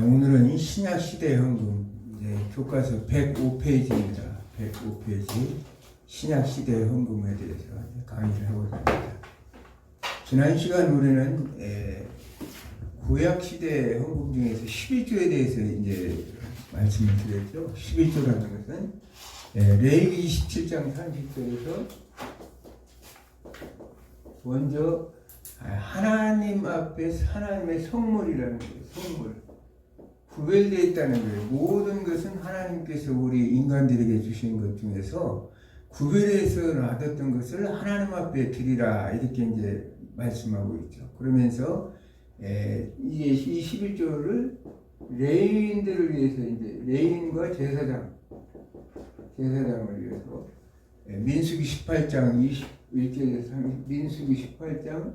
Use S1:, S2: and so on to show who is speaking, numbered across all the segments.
S1: 오늘은 신약 시대 헌금 교과서 105페이지입니다. 105페이지 신약 시대 헌금에 대해서 강의를 해보자 합니다. 지난 시간 우리는 구약 시대 헌금 중에서 11조에 대해서 이제 말씀을 드렸죠. 11조라는 것은 레위기 27장 30절에서 먼저 하나님 앞에 하나님의 선물이라는 거예요. 선물. 구별되어 있다는 거예요. 모든 것은 하나님께서 우리 인간들에게 주신 것 중에서 구별해서 놔뒀던 것을 하나님 앞에 드리라 이렇게 이제 말씀하고 있죠. 그러면서 이게 이 11조를 레위인들을 위해서 이제 레위인과 제사장을 위해서 민수기 18장 21절에서 민수기 18장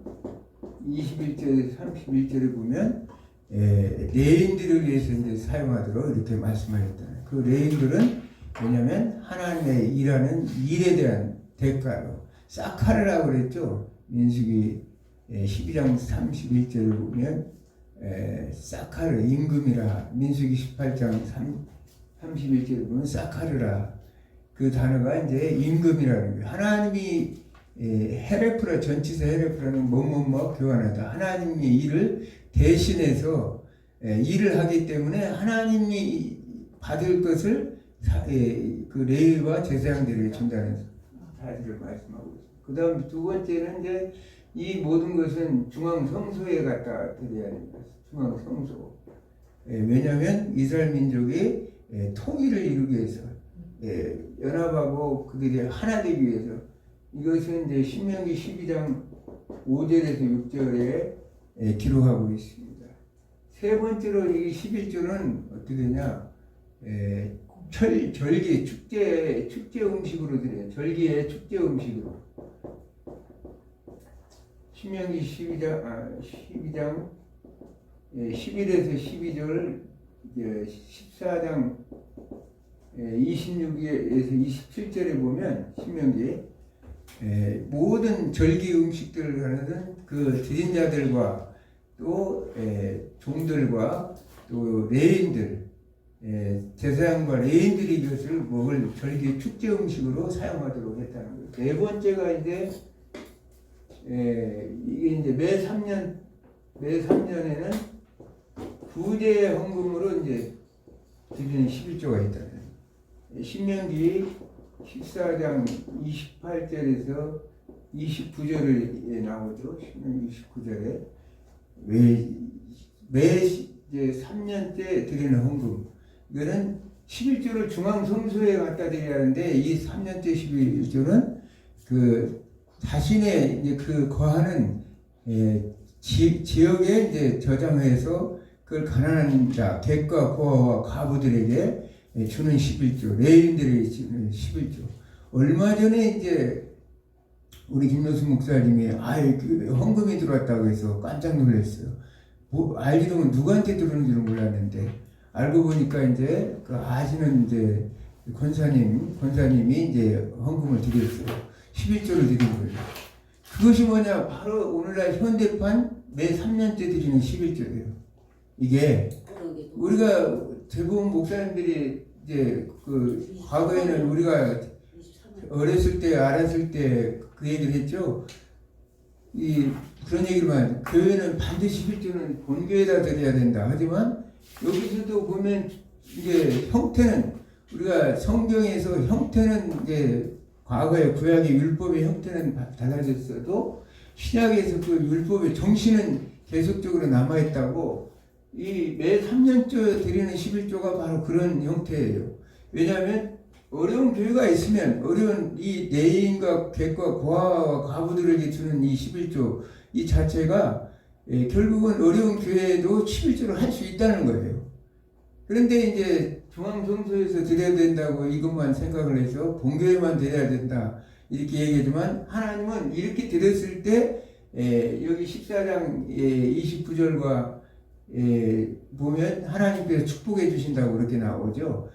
S1: 21절에서 31절에 보면 레인들을 위해서 이제 사용하도록 이렇게 말씀하셨잖아요. 그 레인들은 뭐냐면 하나님의 일하는 일에 대한 대가로 사카르라고 그랬죠. 민수기 12장 31절을 보면 사카르 임금이라 민수기 18장 31절을 보면 사카르라 그 단어가 이제 임금이라는 거예요. 하나님이 헤레프라 전치사 헤레프라는 뭐뭐뭐 교환하다. 하나님이 일을 대신해서 일을 하기 때문에 하나님이 받을 것을 그 레위와 제사장들에게 준다는 사실을 말씀하고 있습니다. 그 다음 두 번째는 이제 이 모든 것은 중앙 성소에 갖다 드려야 됩니다. 중앙 성소. 왜냐하면 이스라엘 민족이 통일을 이루기 위해서 연합하고 그들이 하나 되기 위해서 이것은 이제 신명기 12장 5절에서 6절에 기록하고 있습니다. 세 번째로 이 11조는 어떻게 되냐? 절기, 축제 음식으로 드려요. 절기의 축제 음식으로. 신명기 12장 11에서 12절, 14장 26에서 27절에 보면 신명기 모든 절기 음식들을 하는 그 드린 자들과 또 종들과 또 레인들 제사장과 레인들이 이것을 먹을 절기 축제 음식으로 사용하도록 했다는 거예요. 네 번째가 이제 이게 이제 매 3년에는 구제 헌금으로 이제 드리는 11조가 있다는 거예요. 신명기 14장 28절에서 29절에 나오죠. 신명기 29절에 매 이제 3년째 드리는 헌금. 이거는 11조를 중앙 성소에 갖다 드려야 하는데 이 3년째 11조는 그 자신의 이제 그 거하는 지역에 이제 저장해서 그걸 가난한 자, 객과 고아와 과부들에게 주는 11조, 레인들에게 주는 11조. 얼마 전에 이제 우리 김노수 목사님이 그 헌금이 들어왔다고 해서 깜짝 놀랐어요. 알지도 못 누구한테 들어오는지는 몰랐는데 알고 보니까 이제 그 아시는 이제 권사님이 이제 헌금을 드렸어요. 11조를 드린 거예요. 그것이 뭐냐? 바로 오늘날 현대판 매 3년째 드리는 11조예요. 이게 우리가 대부분 목사님들이 이제 그 과거에는 우리가 어렸을 때 알았을 때 그 얘기를 했죠. 그런 얘기만 교회는 반드시 11조는 본교에다 드려야 된다. 하지만 여기서도 보면 이제 형태는 우리가 성경에서 형태는 이제 과거의 구약의 율법의 형태는 달라졌어도 신약에서 그 율법의 정신은 계속적으로 남아있다고 이 매 3년째 드리는 11조가 바로 그런 형태예요. 왜냐하면 어려운 교회가 있으면 어려운 이 레인과 객과 고아와 과부들에게 주는 이 11조 이 자체가 결국은 어려운 교회에도 11조를 할 수 있다는 거예요. 그런데 이제 중앙성소에서 드려야 된다고 이것만 생각을 해서 본교회만 드려야 된다 이렇게 얘기하지만 하나님은 이렇게 드렸을 때 여기 14장 29절과 보면 하나님께서 축복해 주신다고 그렇게 나오죠.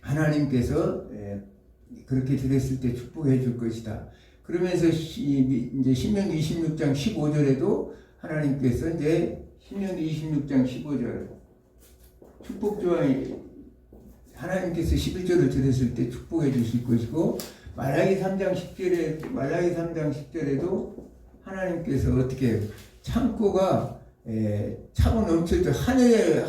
S1: 하나님께서 그렇게 드렸을 때 축복해 줄 것이다. 그러면서 이제 신명기 26장 15절에도 하나님께서 이제 신명기 26장 15절 축복조항이 하나님께서 11조를 드렸을 때 축복해 주실 것이고 말라기 3장 10절에도 하나님께서 어떻게 창고가 차고 넘칠 때 하늘을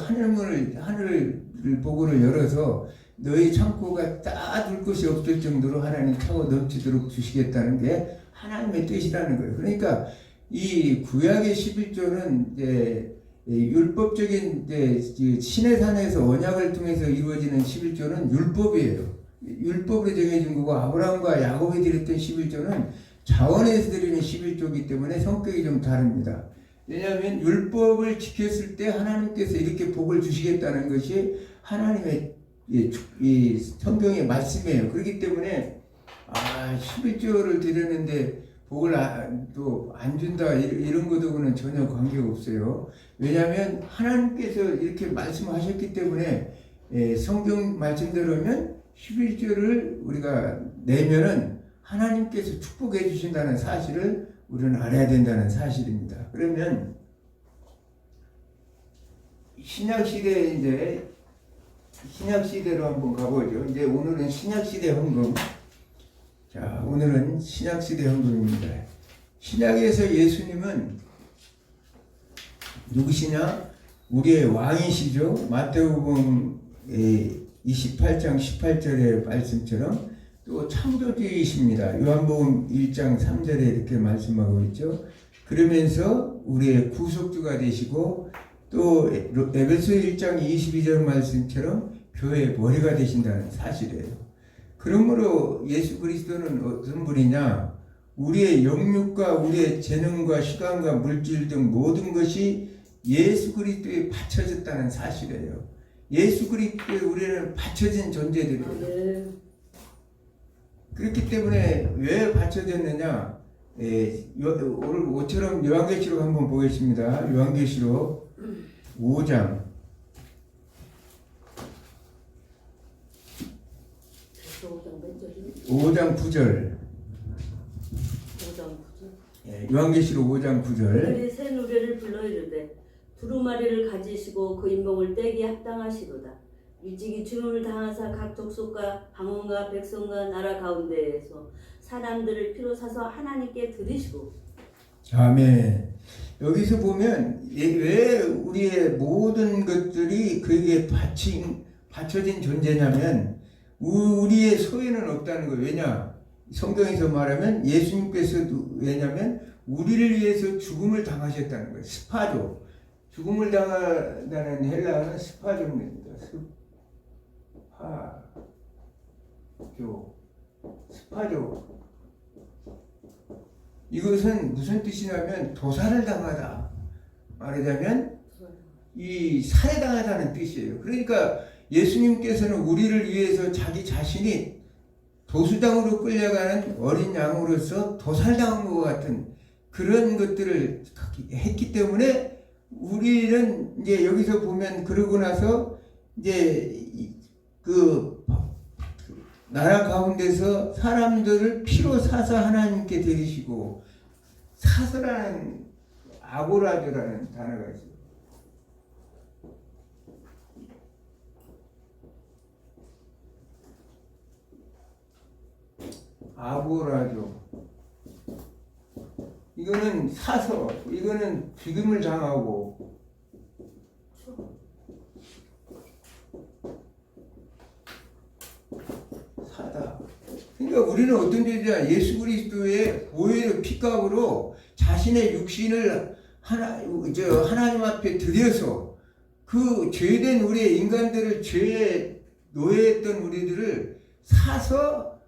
S1: 보고를 열어서 너희 창고가 따둘 것이 없을 정도로 하나님 차고 넘치도록 주시겠다는 게 하나님의 뜻이라는 거예요. 그러니까 이 구약의 11조는 이제 율법적인 이제 신의 산에서 언약을 통해서 이루어지는 11조는 율법이에요. 율법으로 정해진 거고 아브라함과 야곱이 드렸던 11조는 자원에서 드리는 11조이기 때문에 성격이 좀 다릅니다. 왜냐하면 율법을 지켰을 때 하나님께서 이렇게 복을 주시겠다는 것이 하나님의 이 성경의 말씀이에요. 그렇기 때문에 11조를 드렸는데 복을 또 안 준다 이런 것하고는 전혀 관계가 없어요. 왜냐하면 하나님께서 이렇게 말씀하셨기 때문에 성경 말씀대로면 11조를 우리가 내면은 하나님께서 축복해 주신다는 사실을 우리는 알아야 된다는 사실입니다. 그러면 신약시대에 이제 신약시대로 한번 가보죠. 이제 오늘은 신약시대 헌금. 자, 오늘은 신약시대 헌금입니다. 신약에서 예수님은 누구시냐? 우리의 왕이시죠. 마태복음 28장 18절의 말씀처럼 또 창조주이십니다. 요한복음 1장 3절에 이렇게 말씀하고 있죠. 그러면서 우리의 구속주가 되시고 또 에베소 1장 22절 말씀처럼 교회의 머리가 되신다는 사실이에요. 그러므로 예수 그리스도는 어떤 분이냐? 우리의 영육과 우리의 재능과 시간과 물질 등 모든 것이 예수 그리스도에 바쳐졌다는 사실이에요. 예수 그리스도에 우리는 바쳐진 존재들이에요. 그렇기 때문에 왜 바쳐졌느냐? 오늘 모처럼 요한계시록 한번 보겠습니다. 요한계시록 5장 5장 9절. 요한계시록 5장 9절.
S2: 그들이 새 노래를 불러 이르되 두루마리를 가지시고 그 인봉을 떼기 합당하시도다. 일찍이 주님을 당하사 각 족속과 방언과 백성과 나라 가운데에서 사람들을 피로 사서 하나님께 드리시고.
S1: 아멘. 여기서 보면 왜 우리의 모든 것들이 그에게 바쳐진 존재냐면 우리의 소유는 없다는 거예요. 왜냐? 성경에서 말하면 예수님께서도 왜냐면 우리를 위해서 죽음을 당하셨다는 거예요. 스파조. 죽음을 당한다는 헬라어는 스파조입니다. 스파조. 이것은 무슨 뜻이냐면 도살을 당하다. 말하자면 이 살해당하다는 뜻이에요. 그러니까 예수님께서는 우리를 위해서 자기 자신이 도수장으로 끌려가는 어린 양으로서 도살당한 것 같은 그런 것들을 했기 때문에 우리는 이제 여기서 보면 그러고 나서 이제 그 나라 가운데서 사람들을 피로 사서 하나님께 드리시고 사서라는 아고라조라는 단어가 있어요. 아고라조. 이거는 사서, 이거는 죽임을 당하고 사다. 그러니까 우리는 어떤 존재냐? 예수 그리스도의 보혈의 피값으로 자신의 육신을 하나님 앞에 드려서 그 죄된 우리의 인간들을 죄에 노예했던 우리들을 사서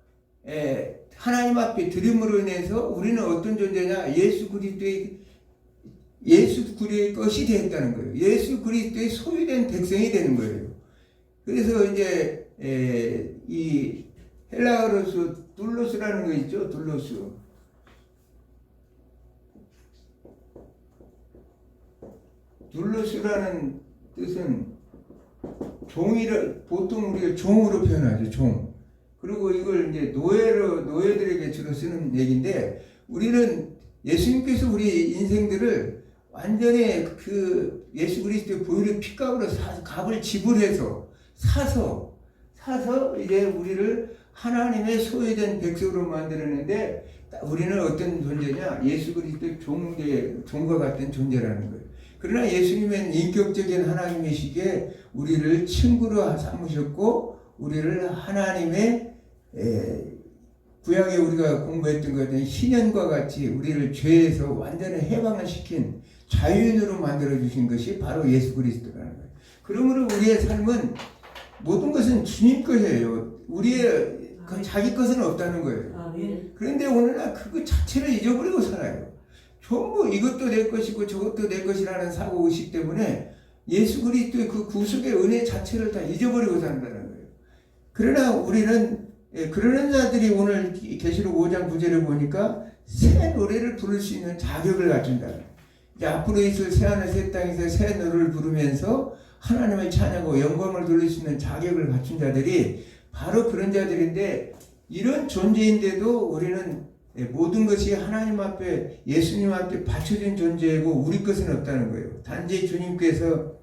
S1: 하나님 앞에 드림으로 인해서 우리는 어떤 존재냐? 예수 그리스도의 것이 되었다는 거예요. 예수 그리스도의 소유된 백성이 되는 거예요. 그래서 이제 이 헬라어로서 둘로스라는 거 있죠? 둘로스. 둘로스라는 뜻은 종이를 보통 우리가 종으로 표현하죠. 종. 그리고 이걸 이제 노예들에게 주로 쓰는 얘기인데 우리는 예수님께서 우리 인생들을 완전히 그 예수 그리스도의 보혈의 피값으로 값을 지불해서 사서 이제 우리를 하나님의 소유된 백성으로 만들었는데 우리는 어떤 존재냐? 예수 그리스도의 종과 같은 존재라는 거예요. 그러나 예수님은 인격적인 하나님이시기에 우리를 친구로 삼으셨고 우리를 하나님의 구약에 우리가 공부했던 것 같은 희년과 같이 우리를 죄에서 완전히 해방을 시킨 자유인으로 만들어주신 것이 바로 예수 그리스도라는 거예요. 그러므로 우리의 삶은 모든 것은 주님 것이에요. 우리의 자기 것은 없다는 거예요. 그런데 오늘날 그거 자체를 잊어버리고 살아요. 전부 이것도 내 것이고 저것도 내 것이라는 사고의식 때문에 예수 그리스도의 그 구속의 은혜 자체를 다 잊어버리고 산다는 거예요. 그러나 우리는 그러는 자들이 오늘 계시록 5장 9절을 보니까 새 노래를 부를 수 있는 자격을 갖춘다. 이제 앞으로 있을 새하늘 새 땅에서 새 노래를 부르면서 하나님을 찬양하고 영광을 돌릴 수 있는 자격을 갖춘 자들이 바로 그런 자들인데, 이런 존재인데도 우리는 모든 것이 하나님 앞에 예수님 앞에 바쳐진 존재이고 우리 것은 없다는 거예요. 단지 주님께서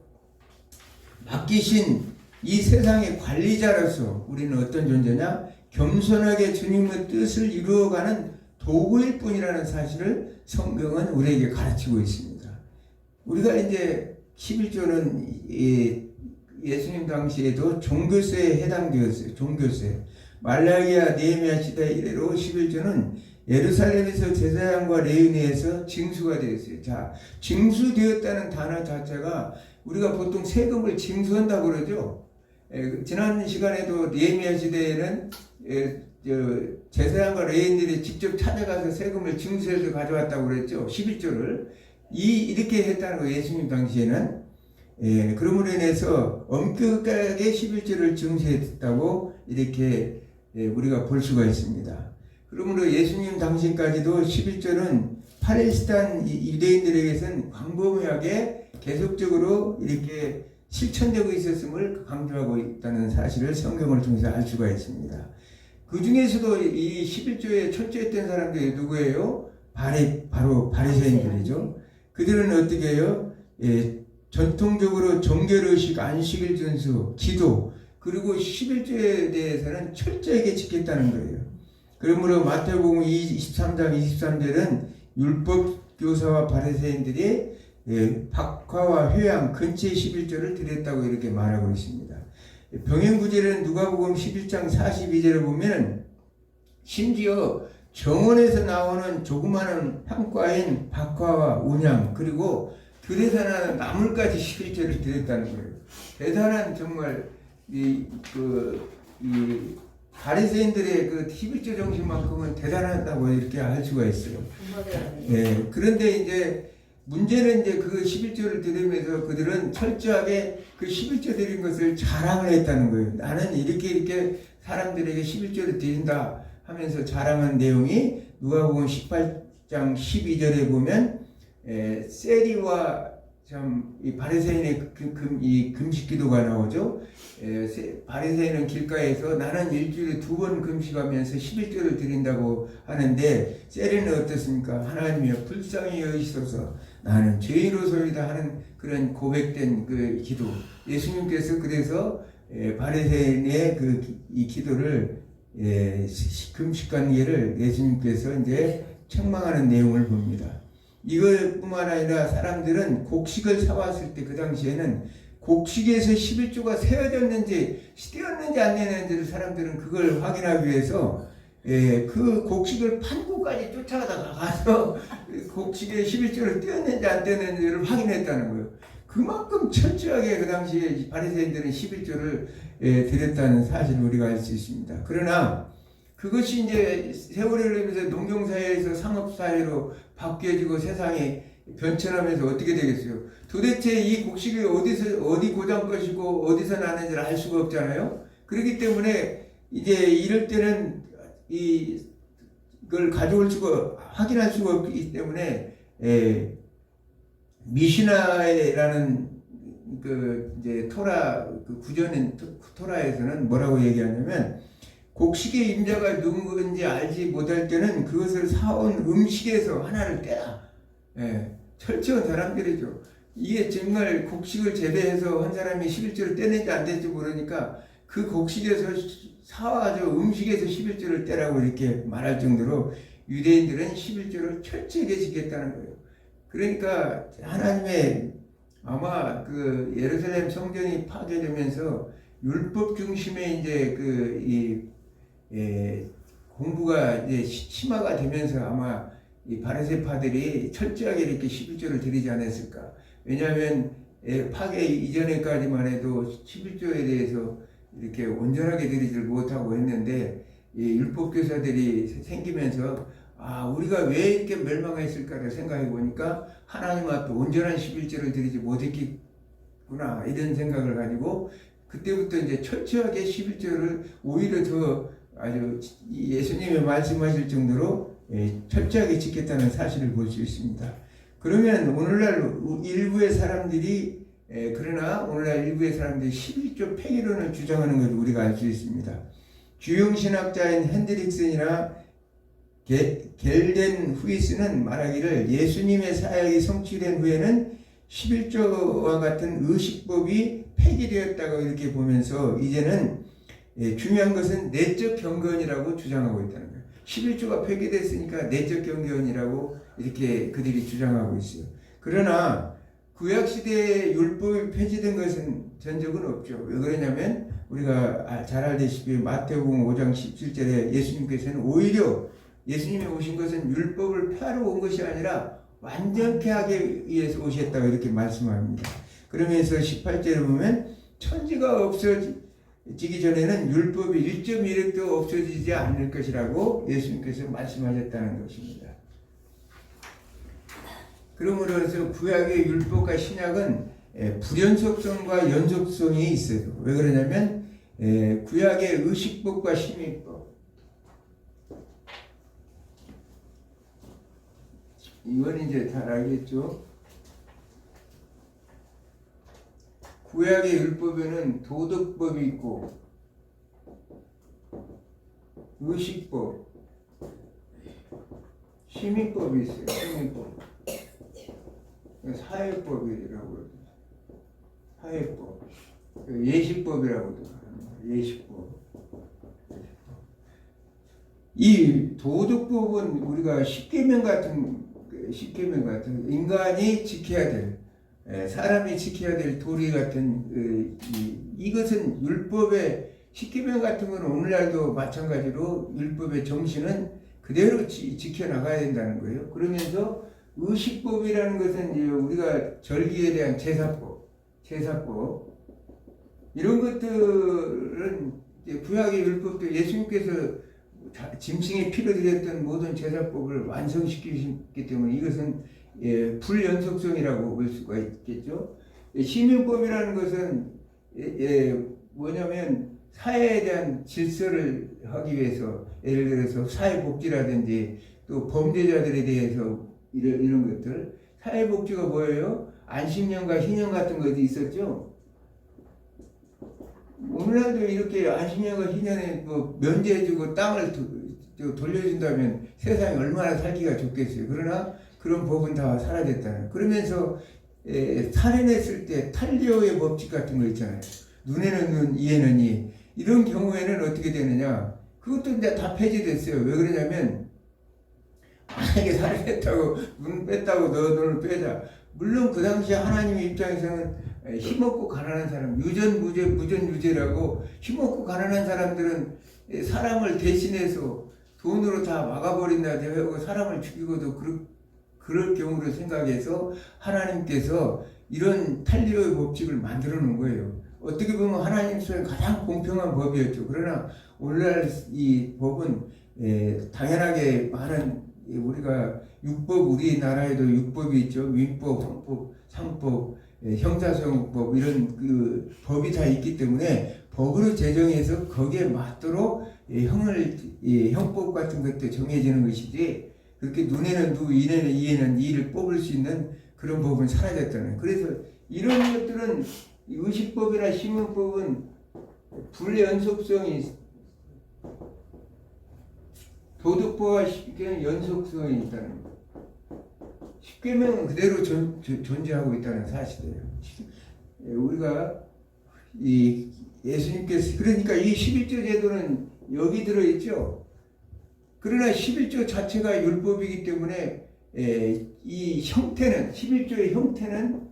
S1: 맡기신 이 세상의 관리자로서 우리는 어떤 존재냐? 겸손하게 주님의 뜻을 이루어가는 도구일 뿐이라는 사실을 성경은 우리에게 가르치고 있습니다. 우리가 이제 11조는 예수님 당시에도 종교세에 해당되었어요. 종교세. 말라기야 느헤미야 시대 이래로 11조는 예루살렘에서 제사장과 레위인에서 징수가 되었어요. 자, 징수되었다는 단어 자체가 우리가 보통 세금을 징수한다고 그러죠. 지난 시간에도 느헤미야 시대에는 제사장과 레위인들이 직접 찾아가서 세금을 징수해서 가져왔다고 그랬죠. 11조를. 이렇게 했다는 거예요. 예수님 당시에는. 그러므로 인해서 엄격하게 11조를 징수했다고 이렇게 우리가 볼 수가 있습니다. 그러므로 예수님 당시까지도 11조는 팔레스타인 유대인들에게서는 광범위하게 계속적으로 이렇게 실천되고 있었음을 강조하고 있다는 사실을 성경을 통해서 알 수가 있습니다. 그 중에서도 이 11조에 철저했던 사람들이 누구예요? 바로 바리새인들이죠. 그들은 어떻게 해요? 전통적으로 정결의식, 안식일 준수, 기도, 그리고 11조에 대해서는 철저하게 지켰다는 거예요. 그러므로 마태복음 23장 23절은 율법 교사와 바리새인들이 박화와 회양, 근처의 11조를 드렸다고 이렇게 말하고 있습니다. 병행구절은 누가복음 11장 42절에 보면 심지어 정원에서 나오는 조그마한 향과인 박화와 운향, 그리고 들에서나 나물까지 11조를 드렸다는 거예요. 대단한 정말 바리새인들의 그 11조 정신만큼은 대단하다고 이렇게 할 수가 있어요. 그런데 이제 문제는 이제 그 11조를 드리면서 그들은 철저하게 그 11조 드린 것을 자랑을 했다는 거예요. 나는 이렇게 사람들에게 11조를 드린다 하면서 자랑한 내용이 누가복음 18장 12절에 보면 세리와 이 바리새인의 이 금식 기도가 나오죠. 바리새인은 길가에서 나는 일주일에 2번 금식하면서 11조를 드린다고 하는데, 세리는 어떻습니까? 하나님이여 불쌍히 여기소서 나는 죄인으로소이다 하는 그런 고백된 그 기도. 예수님께서 그래서 바리새인의 이 기도를 금식 관계를 예수님께서 이제 책망하는 내용을 봅니다. 이것뿐만 아니라 사람들은 곡식을 사왔을 때 그 당시에는 곡식에서 11조가 세어졌는지 떼었는지 안 떼었는지를 사람들은 그걸 확인하기 위해서 그 곡식을 판고까지 쫓아가다가 가서 곡식에 11조를 떼었는지 안 떼었는지를 확인했다는 거예요. 그만큼 철저하게 그 당시에 바리새인들은 11조를 드렸다는 사실을 우리가 알 수 있습니다. 그러나 그것이 이제 세월이 흐르면서 농경사회에서 상업사회로 바뀌어지고 세상이 변천하면서 어떻게 되겠어요? 도대체 이 곡식이 어디 고장 것이고 어디서 나는지를 알 수가 없잖아요. 그렇기 때문에 이제 이럴 때는 이걸 확인할 수가 없기 때문에 미시나라는 이제 토라 구전인 토라에서는 뭐라고 얘기하냐면, 곡식의 임자가 누군지 알지 못할 때는 그것을 사온 음식에서 하나를 떼라. 철저한 사람들이죠. 이게 정말 곡식을 재배해서 한 사람이 11조를 떼는지 안 떼는지 모르니까 그 곡식에서 사와가지고 음식에서 11조를 떼라고 이렇게 말할 정도로 유대인들은 11조를 철저하게 지켰다는 거예요. 그러니까 하나님의 아마 그 예루살렘 성전이 파괴되면서 율법 중심의 이제 공부가 이제 심화가 되면서 아마 이 바리새파들이 철저하게 이렇게 11조를 드리지 않았을까. 왜냐하면 파괴 이전에까지만 해도 11조에 대해서 이렇게 온전하게 드리지를 못하고 했는데 이 율법교사들이 생기면서 우리가 왜 이렇게 멸망했을까를 생각해 보니까 하나님 앞에 온전한 11조를 드리지 못했구나 이런 생각을 가지고 그때부터 이제 철저하게 11조를 오히려 더 아주 예수님이 말씀하실 정도로 철저하게 지켰다는 사실을 볼 수 있습니다. 그러면 오늘날 일부의 사람들이 그러나 오늘날 일부의 사람들이 11조 폐기론을 주장하는 것을 우리가 알 수 있습니다. 주요 신학자인 핸드릭슨이나 겔덴 후이스는 말하기를 예수님의 사역이 성취된 후에는 11조와 같은 의식법이 폐기되었다고 이렇게 보면서 이제는 중요한 것은 내적 경건이라고 주장하고 있다는 거예요. 11조가 폐기됐으니까 내적 경건이라고 이렇게 그들이 주장하고 있어요. 그러나 구약시대에 율법이 폐지된 것은 전적은 없죠. 왜 그러냐면 우리가 잘 알다시피 마태복음 5장 17절에 예수님께서는 오히려 예수님이 오신 것은 율법을 폐하러 온 것이 아니라 완전케 하기 위해서 오셨다고 이렇게 말씀합니다. 그러면서 18절에 보면 천지가 없어지기 전에는 율법이 1.1획도 없어지지 않을 것이라고 예수님께서 말씀하셨다는 것입니다. 그러므로서 구약의 율법과 신약은 불연속성과 연속성이 있어요. 왜 그러냐면 구약의 의식법과 심의법 이건 이제 다 알겠죠. 구약의 율법에는 도덕법이 있고 의식법, 심의법이 있어요. 심의법, 사회법이라고 그러죠. 사회법, 예식법이라고도 합니다. 예식법. 이 도덕법은 우리가 십계명 같은 인간이 지켜야 될 사람이 지켜야 될 도리 같은 이것은 율법의 십계명 같은 것은 오늘날도 마찬가지로 율법의 정신은 그대로 지켜나가야 된다는 거예요. 그러면서 의식법이라는 것은 이제 우리가 절기에 대한 제사법 이런 것들은 구약의 율법도 예수님께서 짐승의 피로 드렸던 모든 제사법을 완성시키기 때문에 이것은 불연속성이라고 볼 수가 있겠죠. 심의법이라는 것은 뭐냐면 사회에 대한 질서를 하기 위해서 예를 들어서 사회복지라든지 또 범죄자들에 대해서 이런 것들 사회복지가 뭐예요? 안식년과 희년 같은 것이 있었죠. 오늘날도 이렇게 안식년과 희년에 뭐 면제해주고 땅을 돌려준다면 세상이 얼마나 살기가 좋겠어요. 그러나 그런 법은 다 사라졌다는. 그러면서 살해냈을 때 탈리오의 법칙 같은 거 있잖아요. 눈에는 눈, 이에는 이. 이런 경우에는 어떻게 되느냐? 그것도 이제 다 폐지됐어요. 왜 그러냐면 만약에 살해했다고 눈 뺐다고 너 눈을 빼자. 물론 그 당시에 하나님 입장에서는 힘없고 가난한 사람, 유전무죄, 무전유죄라고 힘없고 가난한 사람들은 사람을 대신해서 돈으로 다 막아버린다 하고 사람을 죽이고도 그럴 경우를 생각해서 하나님께서 이런 탈리오의 법칙을 만들어 놓은 거예요. 어떻게 보면 하나님 속에 가장 공평한 법이었죠. 그러나 오늘날 이 법은 당연하게 많은 우리가 육법, 우리나라에도 육법이 있죠. 민법, 헌법, 상법, 형사소송법 이런 그 법이 다 있기 때문에 법으로 제정해서 거기에 맞도록 형법 같은 것도 정해지는 것이지 그렇게 눈에는 눈, 이에는 이에는 이를 뽑을 수 있는 그런 법은 사라졌다는. 그래서 이런 것들은 의식법이나 심의법은 불연속성이 도덕법과 연속성이 있다는 거. 십계명은 그대로 존재하고 있다는 사실이에요. 우리가 이 예수님께서 그러니까 이 11조 제도는 여기 들어있죠. 그러나 11조 자체가 율법이기 때문에 이 형태는 11조의 형태는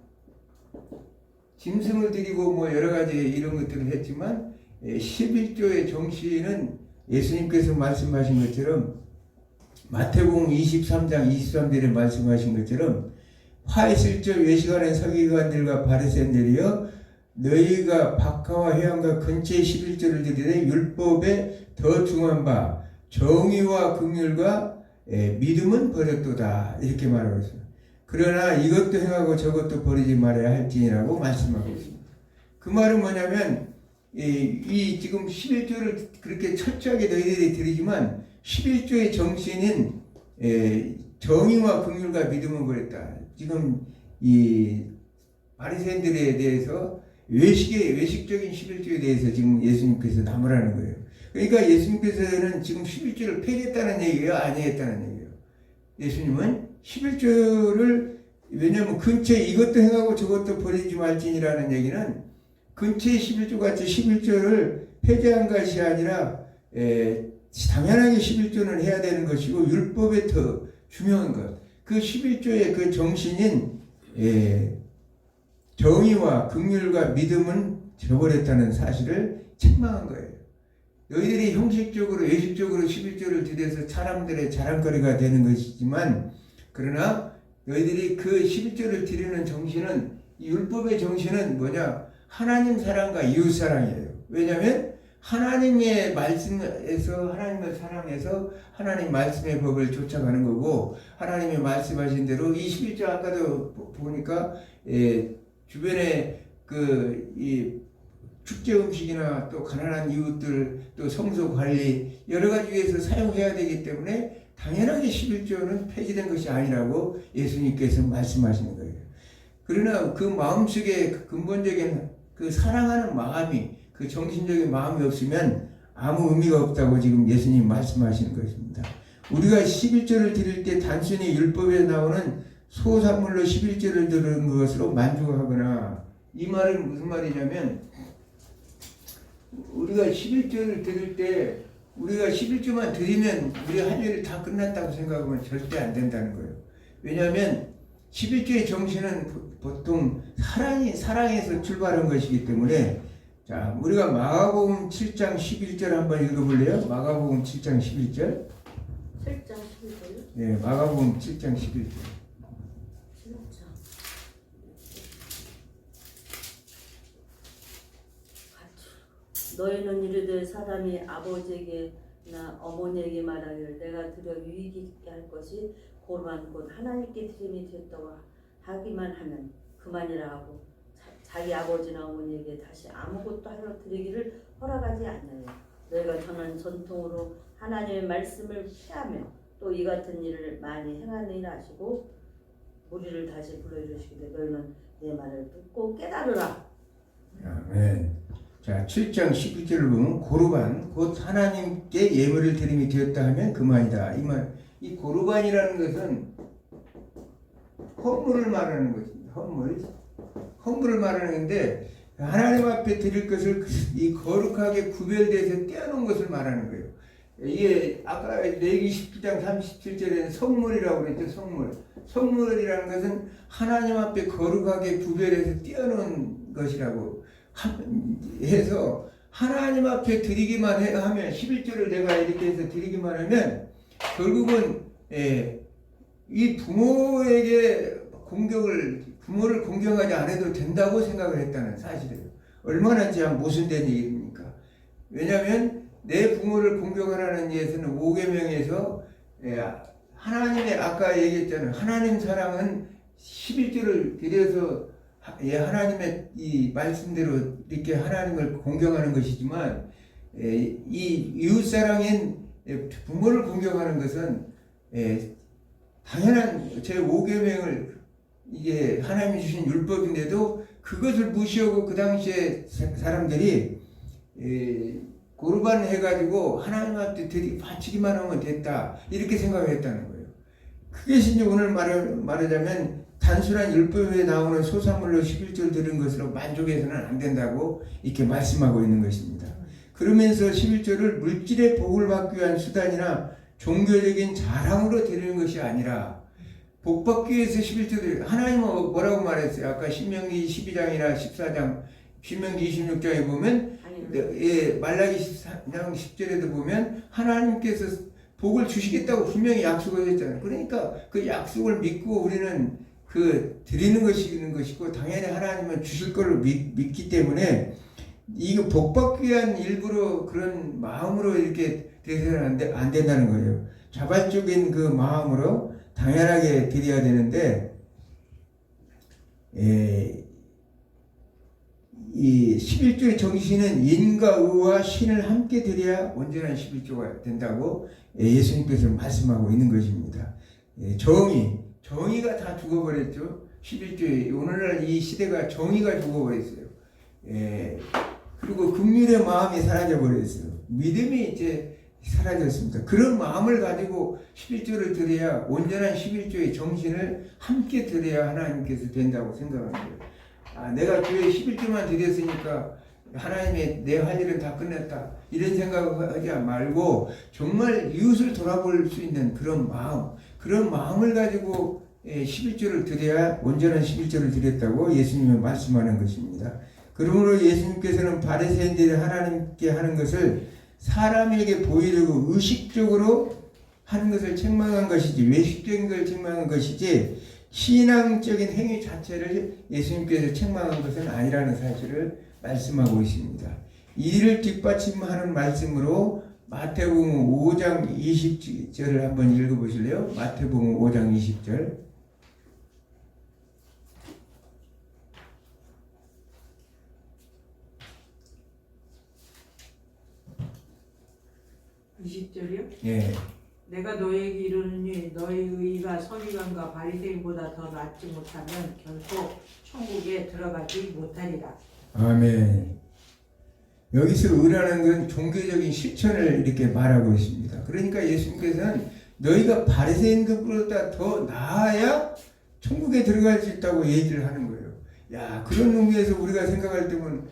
S1: 짐승을 드리고 뭐 여러 가지 이런 것들을 했지만 11조의 정신은 예수님께서 말씀하신 것처럼 마태복음 23장 23절에 말씀하신 것처럼 화했을적 외식하는 서기관들과 바리새인들이여 너희가 박하와 회양과 근처의 11조를 드리되 율법에 더 중한 바 정의와 긍휼과 믿음은 버렸도다 이렇게 말하고 있습니다. 그러나 이것도 행하고 저것도 버리지 말아야 할지니라고 말씀하고 있습니다. 그 말은 뭐냐면 이 지금 11조를 그렇게 철저하게 너희들이 드리지만 11조의 정신은 정의와 긍휼과 믿음은 버렸다. 지금 이 바리새인들에 대해서 외식적인 11조에 대해서 지금 예수님께서 나무라는 거예요. 그러니까 예수님께서는 지금 11조를 폐기했다는 얘기예요? 아니했다는 얘기예요? 예수님은 11조를 왜냐하면 근처에 이것도 행하고 저것도 버리지 말지니라는 얘기는 근처의 11조 같이 11조를 폐지한 것이 아니라 당연하게 11조는 해야 되는 것이고 율법에 더 중요한 것. 그 11조의 그 정신인 정의와 긍휼과 믿음은 저버렸다는 사실을 책망한 거예요. 너희들이 형식적으로 외식적으로 11조를 드려서 사람들의 자랑거리가 되는 것이지만 그러나 너희들이 그 11조를 드리는 정신은 이 율법의 정신은 뭐냐? 하나님 사랑과 이웃 사랑이에요. 왜냐하면 하나님의 말씀에서 하나님을 사랑해서 하나님 말씀의 법을 쫓아가는 거고 하나님의 말씀하신 대로 이 11조 아까도 보니까 주변에 이 축제 음식이나 또 가난한 이웃들 또 성소 관리 여러 가지 위해서 사용해야 되기 때문에 당연하게 11조는 폐지된 것이 아니라고 예수님께서 말씀하시는 거예요. 그러나 그 마음속에 근본적인 그 사랑하는 마음이 그 정신적인 마음이 없으면 아무 의미가 없다고 지금 예수님 말씀하시는 것입니다. 우리가 11조를 드릴 때 단순히 율법에 나오는 소산물로 11조를 드리는 것으로 만족하거나 이 말은 무슨 말이냐면 우리가 11조를 드릴 때 우리가 11조만 드리면 우리 할 일이 다 끝났다고 생각하면 절대 안 된다는 거예요. 왜냐하면 11조의 정신은 보통 사랑에서 출발한 것이기 때문에 자, 우리가 마가복음 7장 11절 한번 읽어볼래요? 마가복음 7장 11절.
S2: 7장 11절요?
S1: 네, 마가복음 7장 11절.
S2: 7장. 너희는 이르되 사람이 아버지에게나 어머니에게 말하기를 내가 드려 유익이 있게 할 것이 고르반 곧 하나님께 드림이 되었다고 하기만 하면 그만이라 하고 자기 아버지나 어머니에게 다시 아무것도 하여 드리기를 허락하지 않나요. 너희가 전한 전통으로 하나님의 말씀을 피하며 또 이 같은 일을 많이 행하느니라 하시고 무리를 다시 불러주시기를 너희는 내 말을 듣고 깨달으라.
S1: 아멘. 자, 7장 11절을 보면 고르반 곧 하나님께 예물을 드림이 되었다 하면 그만이다. 이 고르반이라는 것은 헌물을 말하는 것입니다. 헌물을 말하는 건데 하나님 앞에 드릴 것을 이 거룩하게 구별돼서 떼어놓은 것을 말하는 거예요. 이게 아까 레위기 17장 37절에는 성물이라고 그랬죠. 성물이라는 것은 하나님 앞에 거룩하게 구별해서 떼어놓은 것이라고 해서 하나님 앞에 드리기만 하면 11조를 내가 이렇게 해서 드리기만 하면 결국은 이 부모를 공경하지 않아도 된다고 생각을 했다는 사실이에요. 얼마나 참 모순된 얘기입니까? 왜냐하면 내 부모를 공경하라는 예수는 5계명에서 하나님의 아까 얘기했잖아요. 하나님 사랑은 11조를 드려서 하나님의 이 말씀대로 이렇게 하나님을 공경하는 것이지만 이 이웃사랑인 부모를 공경하는 것은 당연한 제5계명을 이게 하나님이 주신 율법인데도 그것을 무시하고 그 당시에 사람들이 고르반 해가지고 하나님 앞에 바치기만 하면 됐다 이렇게 생각을 했다는 거예요. 그것이 이제 오늘 말하자면 단순한 율법에 나오는 소산물로 11조를 드리는 것으로 만족해서는 안 된다고 이렇게 말씀하고 있는 것입니다. 그러면서 11조를 물질의 복을 받기 위한 수단이나 종교적인 자랑으로 드리는 것이 아니라 복 받기 위해서 11조를 하나님은 뭐라고 말했어요? 아까 신명기 12장이나 14장, 신명기 26장에 보면 말라기 14장 10절에도 보면 하나님께서 복을 주시겠다고 분명히 약속을 했잖아요. 그러니까 그 약속을 믿고 우리는 그 드리는 것이고 당연히 하나님은 주실 걸로 믿기 때문에 이거 복 받기 위한 일부러 그런 마음으로 이렇게 드려서는 안 된다는 거예요. 자발적인 그 마음으로 당연하게 드려야 되는데 이 11조의 정신은 인과 의와 신을 함께 드려야 온전한 11조가 된다고 예수님께서 말씀하고 있는 것입니다. 정의가 다 죽어버렸죠. 11조에 오늘날 이 시대가 정의가 죽어버렸어요. 그리고 긍휼의 마음이 사라져버렸어요. 믿음이 이제 사라졌습니다. 그런 마음을 가지고 11조를 드려야 온전한 11조의 정신을 함께 드려야 하나님께서 된다고 생각합니다. 내가 교회에 11조만 드렸으니까 하나님의 내 할 일은 다 끝냈다 이런 생각을 하지 말고 정말 이웃을 돌아볼 수 있는 그런 마음을 가지고 11조를 드려야 온전한 11조를 드렸다고 예수님은 말씀하는 것입니다. 그러므로 예수님께서는 바리새인들이 하나님께 하는 것을 사람에게 보이려고 의식적으로 하는 것을 책망한 것이지 외식적인 걸 책망한 것이지 신앙적인 행위 자체를 예수님께서 책망한 것은 아니라는 사실을 말씀하고 있습니다. 이를 뒷받침하는 말씀으로 마태복음 5장 20절을 한번 읽어보실래요? 마태복음 5장 20절.
S3: 20절이요?
S1: 예.
S3: 내가 너에게 이르노니 너희 의가 서기관과 바리새인보다 더 낫지 못하면 결코 천국에 들어가지 못하리라.
S1: 아멘. 여기서 의라는 건 종교적인 실천을 이렇게 말하고 있습니다. 그러니까 예수님께서는 너희가 바리새인들보다 더 나아야 천국에 들어갈 수 있다고 얘기를 하는 거예요. 야, 그런 의미에서 우리가 생각할 때는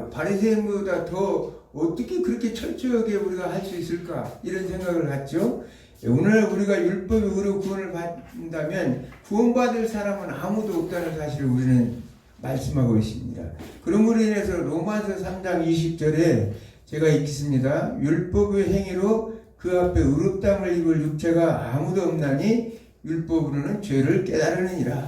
S1: 바리새인보다 더 어떻게 그렇게 철저하게 우리가 할 수 있을까 이런 생각을 갖죠. 오늘 우리가 율법의 의로 구원을 받는다면 구원받을 사람은 아무도 없다는 사실을 우리는 말씀하고 있습니다. 그러므로 인해서 로마서 3장 20절에 제가 읽겠습니다. 율법의 행위로 그 앞에 의롭다함을 입을 육체가 아무도 없나니 율법으로는 죄를 깨달으느니라.